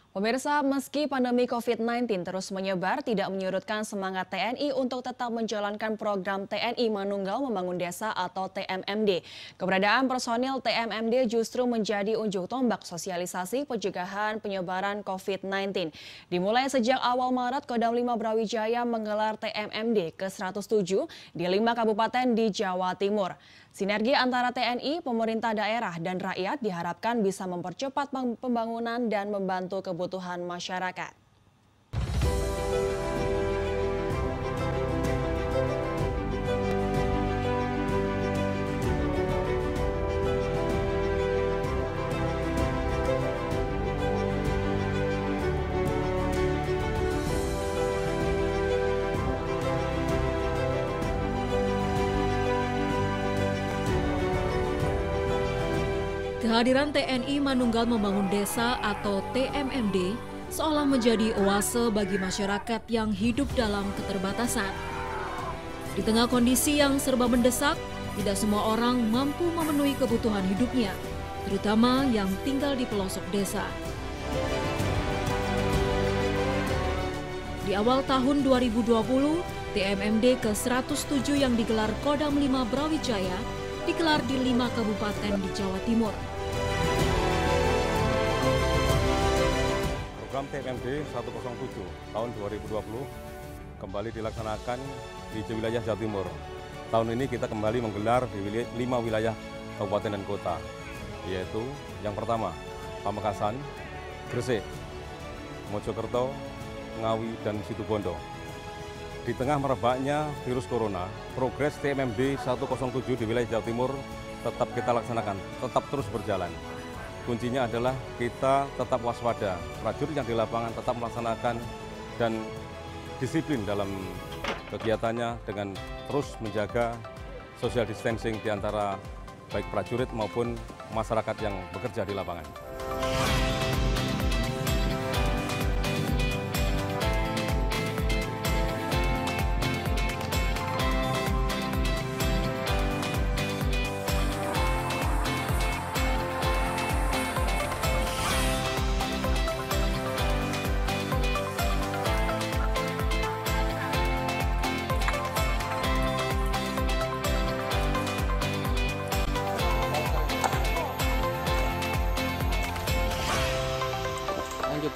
Pemirsa, meski pandemi COVID-19 terus menyebar, tidak menyurutkan semangat TNI untuk tetap menjalankan program TNI Manunggal Membangun Desa atau TMMD. Keberadaan personil TMMD justru menjadi ujung tombak sosialisasi pencegahan penyebaran COVID-19. Dimulai sejak awal Maret, Kodam 5 Brawijaya menggelar TMMD ke-107 di 5 kabupaten di Jawa Timur. Sinergi antara TNI, pemerintah daerah, dan rakyat diharapkan bisa mempercepat pembangunan dan membantu kebutuhan masyarakat. Kehadiran TNI Manunggal Membangun Desa atau TMMD seolah menjadi oase bagi masyarakat yang hidup dalam keterbatasan. Di tengah kondisi yang serba mendesak, tidak semua orang mampu memenuhi kebutuhan hidupnya, terutama yang tinggal di pelosok desa. Di awal tahun 2020, TMMD ke-107 yang digelar Kodam 5 Brawijaya digelar di 5 kabupaten di Jawa Timur. Program TMMD 107 tahun 2020 kembali dilaksanakan di wilayah Jawa Timur. Tahun ini kita kembali menggelar di 5 wilayah kabupaten dan kota, yaitu yang pertama Pamekasan, Gresik, Mojokerto, Ngawi, dan Situbondo. Di tengah merebaknya virus corona, progres TMMD 107 di wilayah Jawa Timur tetap kita laksanakan, tetap terus berjalan. Kuncinya adalah kita tetap waspada, prajurit yang di lapangan tetap melaksanakan dan disiplin dalam kegiatannya dengan terus menjaga social distancing di antara baik prajurit maupun masyarakat yang bekerja di lapangan. Lanjut.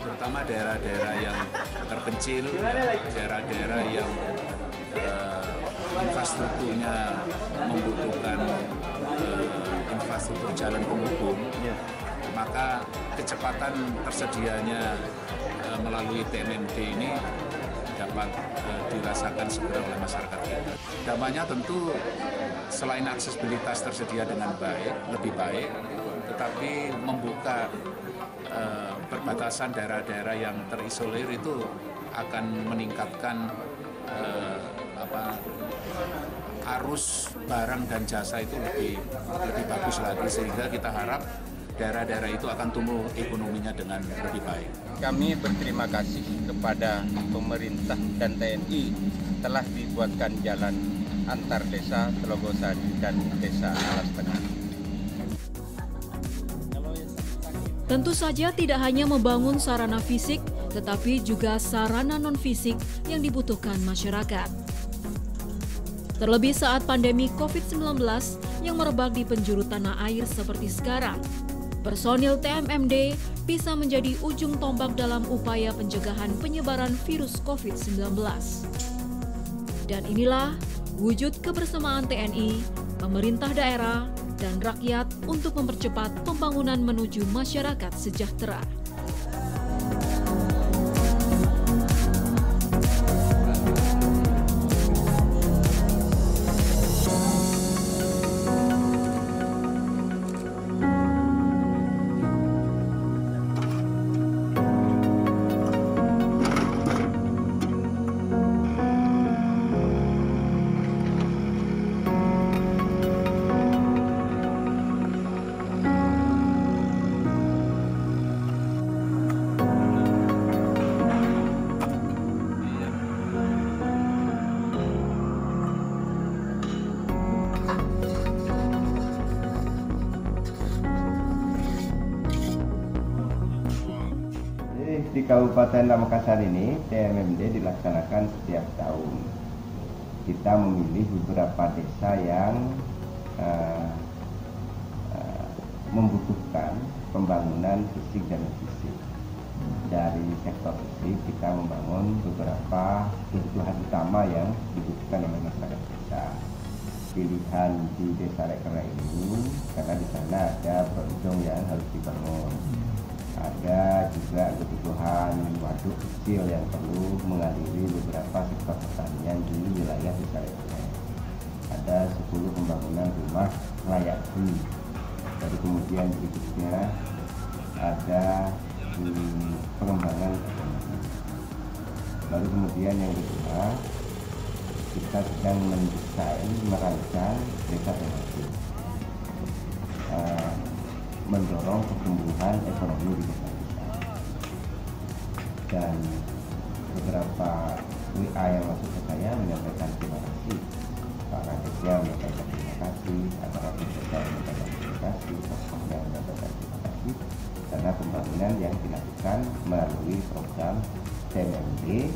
Terutama daerah-daerah yang terpencil, daerah-daerah yang infrastrukturnya membutuhkan infrastruktur jalan penghubung, maka kecepatan tersedianya melalui TMMD ini dapat dirasakan segera oleh masyarakat kita. Dampaknya tentu selain aksesibilitas tersedia dengan baik, lebih baik, tetapi membuka perbatasan daerah-daerah yang terisolir itu akan meningkatkan arus barang dan jasa itu lebih bagus lagi, sehingga kita harap daerah-daerah itu akan tumbuh ekonominya dengan lebih baik. Kami berterima kasih kepada pemerintah dan TNI telah dibuatkan jalan antar desa Telogosari dan desa Alas Tengah. Tentu saja tidak hanya membangun sarana fisik, tetapi juga sarana non-fisik yang dibutuhkan masyarakat. Terlebih saat pandemi COVID-19 yang merebak di penjuru tanah air seperti sekarang, personil TMMD bisa menjadi ujung tombak dalam upaya pencegahan penyebaran virus COVID-19. Dan inilah wujud kebersamaan TNI, pemerintah daerah, dan rakyat untuk mempercepat pembangunan menuju masyarakat sejahtera. di Kabupaten Pamekasan ini TMMD dilaksanakan setiap tahun. Kita memilih beberapa desa yang membutuhkan pembangunan fisik dan fisik. Dari sektor fisik kita membangun beberapa kebutuhan utama yang dibutuhkan oleh masyarakat desa. Pilihan di Desa Rekere ini karena di sana ada peruncung yang harus dibangun. Ada juga kebutuhan waduk kecil yang perlu mengaliri beberapa sektor pertanian di wilayah Desa Rekere. Ada 10 pembangunan rumah layak huni. Lalu kemudian berikutnya ada pengembangan ekonomi. Lalu kemudian yang kedua, kita sedang mendesain, merancang desa tematik, mendorong pertumbuhan ekonomi di desa-desa. Dan beberapa WA yang masuk ke saya menyampaikan terima kasih. Pak Kadesnya menyampaikan terima kasih, aparatur desa menyampaikan terima kasih, tokohnya menyampaikan terima kasih karena pembangunan yang dilakukan melalui program TMMD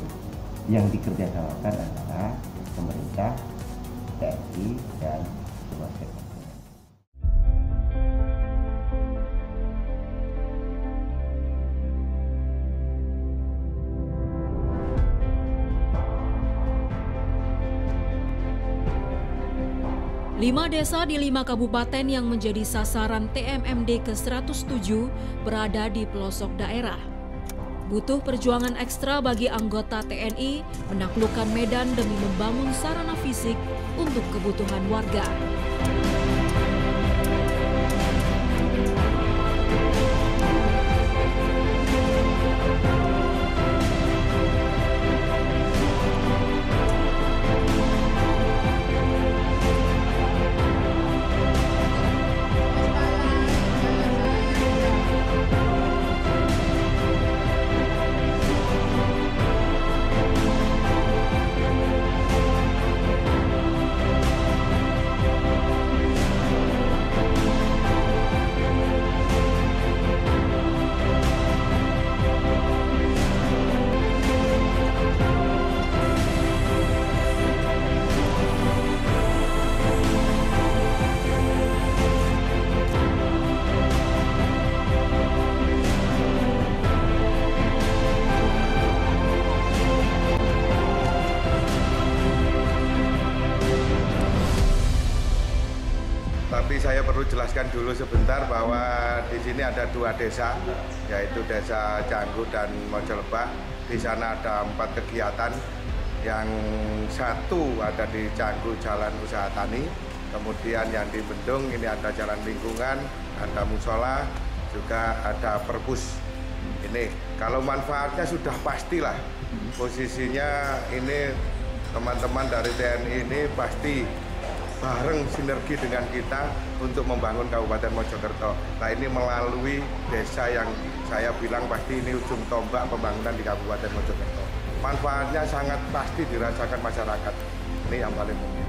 yang dikerjasamakan antara pemerintah, TNI, dan semua sektor. Lima desa di 5 kabupaten yang menjadi sasaran TMMD ke-107 berada di pelosok daerah. Butuh perjuangan ekstra bagi anggota TNI menaklukkan medan demi membangun sarana fisik untuk kebutuhan warga. Tapi saya perlu jelaskan dulu sebentar bahwa di sini ada 2 desa, yaitu Desa Canggu dan Mojelebah. Di sana ada 4 kegiatan, yang satu ada di Canggu Jalan Usaha Tani, kemudian yang di Bendung ini ada Jalan Lingkungan, ada musola, juga ada perpus. Ini kalau manfaatnya sudah pastilah, posisinya ini teman-teman dari TNI ini pasti bareng sinergi dengan kita untuk membangun Kabupaten Mojokerto. Nah, ini melalui desa yang saya bilang pasti ini ujung tombak pembangunan di Kabupaten Mojokerto. Manfaatnya sangat pasti dirasakan masyarakat. Ini yang paling penting.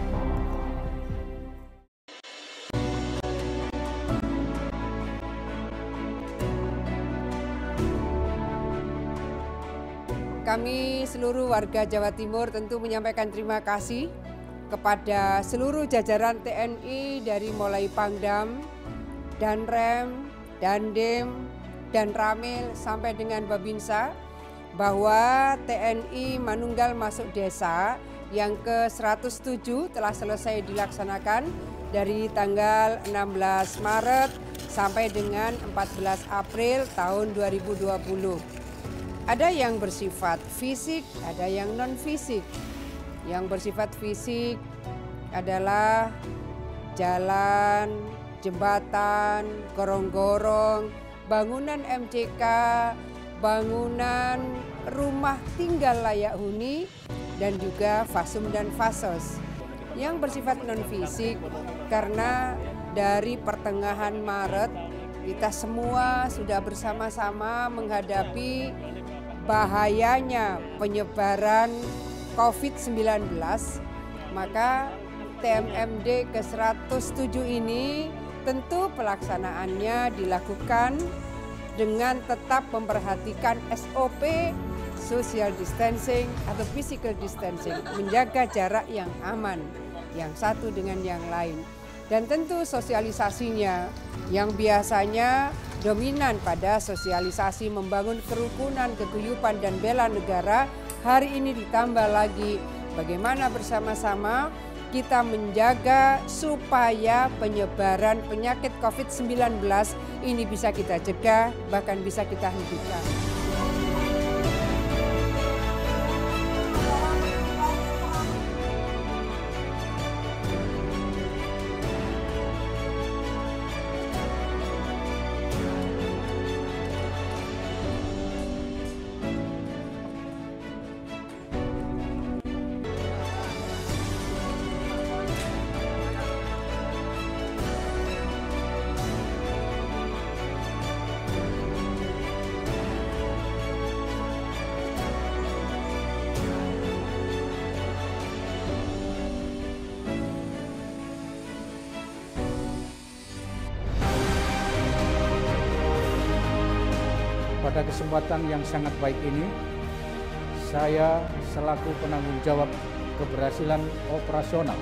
Kami seluruh warga Jawa Timur tentu menyampaikan terima kasih kepada seluruh jajaran TNI dari mulai Pangdam, Danrem, Dandim, dan Ramil sampai dengan Babinsa bahwa TNI Manunggal Masuk Desa yang ke-107 telah selesai dilaksanakan dari tanggal 16 Maret sampai dengan 14 April tahun 2020. Ada yang bersifat fisik, ada yang non-fisik. Yang bersifat fisik adalah jalan, jembatan, gorong-gorong, bangunan MCK, bangunan rumah tinggal layak huni, dan juga fasum dan fasos. Yang bersifat non-fisik karena dari pertengahan Maret kita semua sudah bersama-sama menghadapi bahayanya penyebaran COVID-19, maka TMMD ke-107 ini tentu pelaksanaannya dilakukan dengan tetap memperhatikan SOP social distancing atau physical distancing, menjaga jarak yang aman, yang satu dengan yang lain. Dan tentu sosialisasinya yang biasanya dominan pada sosialisasi membangun kerukunan, keguyupan, dan bela negara, hari ini ditambah lagi bagaimana bersama-sama kita menjaga supaya penyebaran penyakit COVID-19 ini bisa kita cegah, bahkan bisa kita hentikan. Pada kesempatan yang sangat baik ini, saya selaku penanggung jawab keberhasilan operasional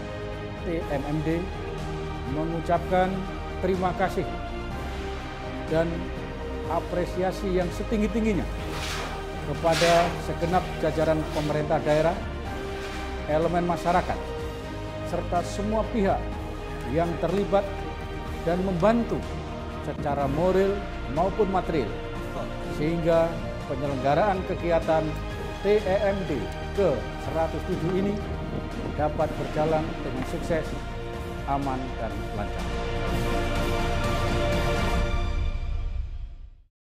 TMMD mengucapkan terima kasih dan apresiasi yang setinggi-tingginya kepada segenap jajaran pemerintah daerah, elemen masyarakat, serta semua pihak yang terlibat dan membantu secara moral maupun material, sehingga penyelenggaraan kegiatan TEMD ke-107 ini dapat berjalan dengan sukses, aman, dan lancar.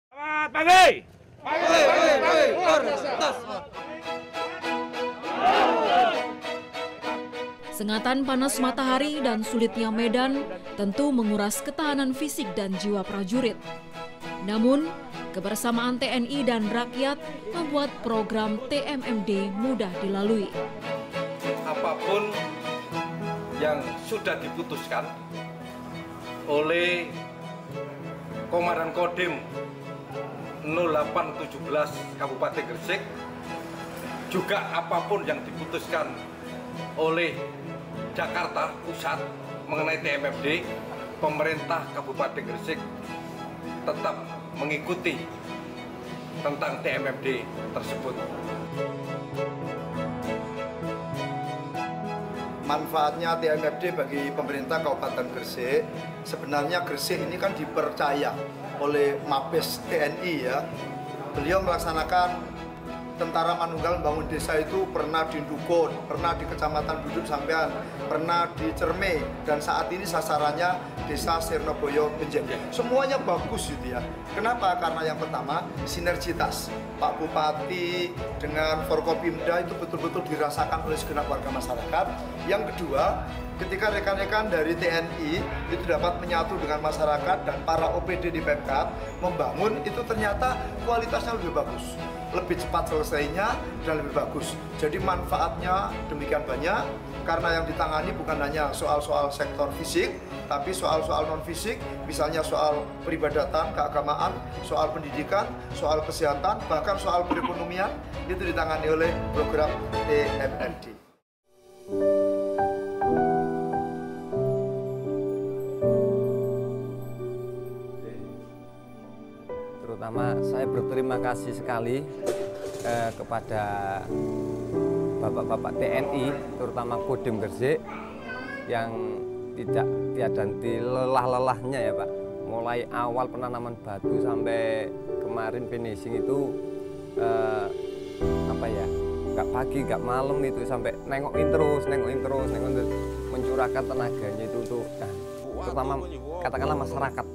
Selamat pagi! Sengatan panas matahari dan sulitnya medan tentu menguras ketahanan fisik dan jiwa prajurit. Namun, kebersamaan TNI dan rakyat membuat program TMMD mudah dilalui. Apapun yang sudah diputuskan oleh Komandan Kodim 0817 Kabupaten Gresik, juga apapun yang diputuskan oleh Jakarta Pusat mengenai TMMD, pemerintah Kabupaten Gresik tetap mengikuti tentang TMMD tersebut. Manfaatnya TMMD bagi pemerintah Kabupaten Gresik, sebenarnya Gresik ini kan dipercaya oleh Mabes TNI ya. Beliau melaksanakan Tentara Manunggal membangun desa itu pernah di Dukun, pernah di Kecamatan Duduk Sampean, pernah di Cerme, dan saat ini sasarannya Desa Sirnoboyo Benjeng. Semuanya bagus gitu ya. Kenapa? Karena yang pertama sinergitas Pak Bupati dengan Forkopimda itu betul-betul dirasakan oleh segenap warga masyarakat. Yang kedua, ketika rekan-rekan dari TNI itu dapat menyatu dengan masyarakat dan para OPD di Pemkab membangun, itu ternyata kualitasnya lebih bagus, lebih cepat selesainya dan lebih bagus. Jadi manfaatnya demikian banyak karena yang ditangani bukan hanya soal-soal sektor fisik, tapi soal-soal non-fisik, misalnya soal peribadatan, keagamaan, soal pendidikan, soal kesehatan, bahkan soal perekonomian, itu ditangani oleh program TMMD. Terutama saya berterima kasih sekali kepada Bapak-Bapak TNI, terutama Kodim Gresik, yang tidak tiada lelah-lelahnya ya Pak. Mulai awal penanaman batu sampai kemarin finishing itu nggak pagi, nggak malam itu, sampai nengokin terus, mencurahkan tenaganya itu untuk terutama katakanlah masyarakat,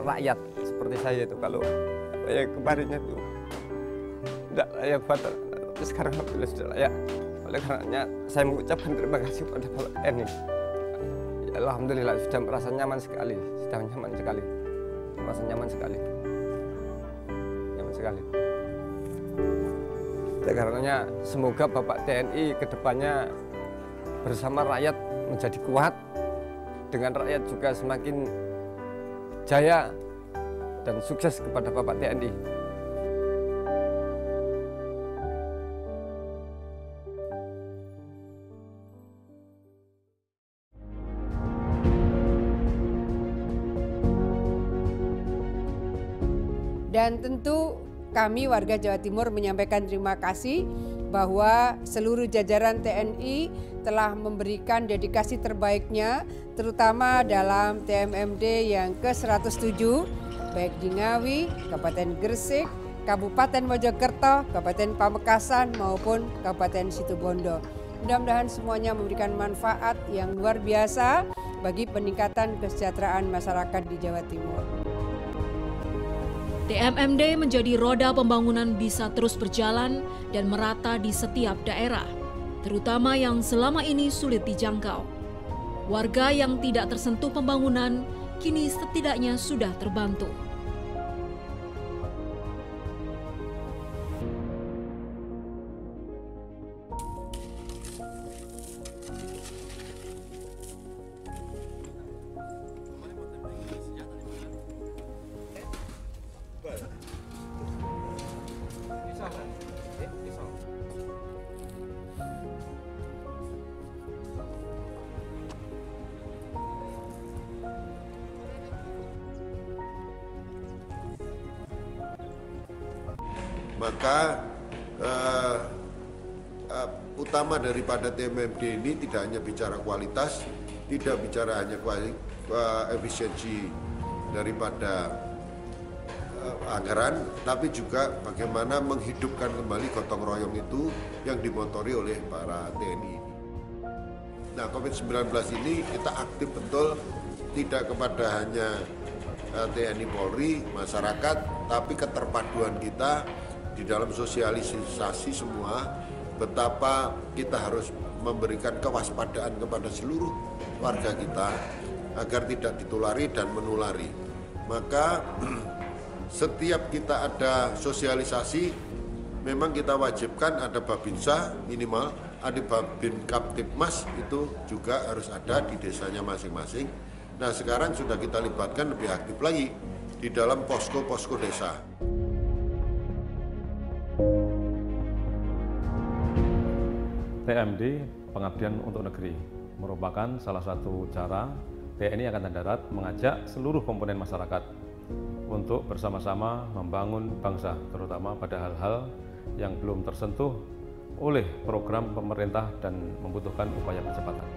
rakyat seperti saya itu. Kalau saya kemarinnya itu tidak layak batal, sekarang alhamdulillah sudah layak. Oleh karenanya saya mengucapkan terima kasih kepada Bapak TNI. Alhamdulillah sudah merasa nyaman sekali, merasa nyaman sekali. Oleh karenanya semoga Bapak TNI kedepannya bersama rakyat menjadi kuat, dengan rakyat juga semakin jaya dan sukses kepada Bapak TNI. Dan tentu kami warga Jawa Timur menyampaikan terima kasih bahwa seluruh jajaran TNI telah memberikan dedikasi terbaiknya, terutama dalam TMMD yang ke-107, baik di Ngawi, Kabupaten Gresik, Kabupaten Mojokerto, Kabupaten Pamekasan maupun Kabupaten Situbondo. Mudah-mudahan semuanya memberikan manfaat yang luar biasa bagi peningkatan kesejahteraan masyarakat di Jawa Timur. TMMD menjadi roda pembangunan bisa terus berjalan dan merata di setiap daerah, terutama yang selama ini sulit dijangkau. Warga yang tidak tersentuh pembangunan kini setidaknya sudah terbantu. Maka utama daripada TMMD ini tidak hanya bicara kualitas, tidak bicara hanya efisiensi daripada anggaran, tapi juga bagaimana menghidupkan kembali gotong royong itu yang dimotori oleh para TNI. Nah, COVID-19 ini kita aktif betul, tidak kepada hanya TNI Polri, masyarakat, tapi keterpaduan kita di dalam sosialisasi semua, betapa kita harus memberikan kewaspadaan kepada seluruh warga kita agar tidak ditulari dan menulari. Maka setiap kita ada sosialisasi, memang kita wajibkan ada Babinsa minimal, ada Babin Kaptipmas itu juga harus ada di desanya masing-masing. Nah, sekarang sudah kita libatkan lebih aktif lagi di dalam posko-posko desa. TMD, Pengabdian untuk Negeri, merupakan salah satu cara TNI Angkatan Darat mengajak seluruh komponen masyarakat untuk bersama-sama membangun bangsa, terutama pada hal-hal yang belum tersentuh oleh program pemerintah dan membutuhkan upaya percepatan.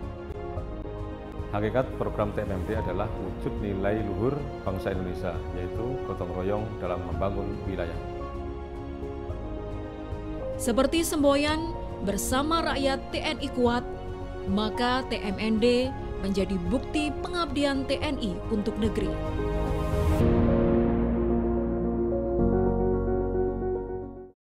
Hakikat program TMMD adalah wujud nilai luhur bangsa Indonesia, yaitu gotong royong dalam membangun wilayah. Seperti semboyan, bersama rakyat TNI kuat, maka TMMD menjadi bukti pengabdian TNI untuk negeri.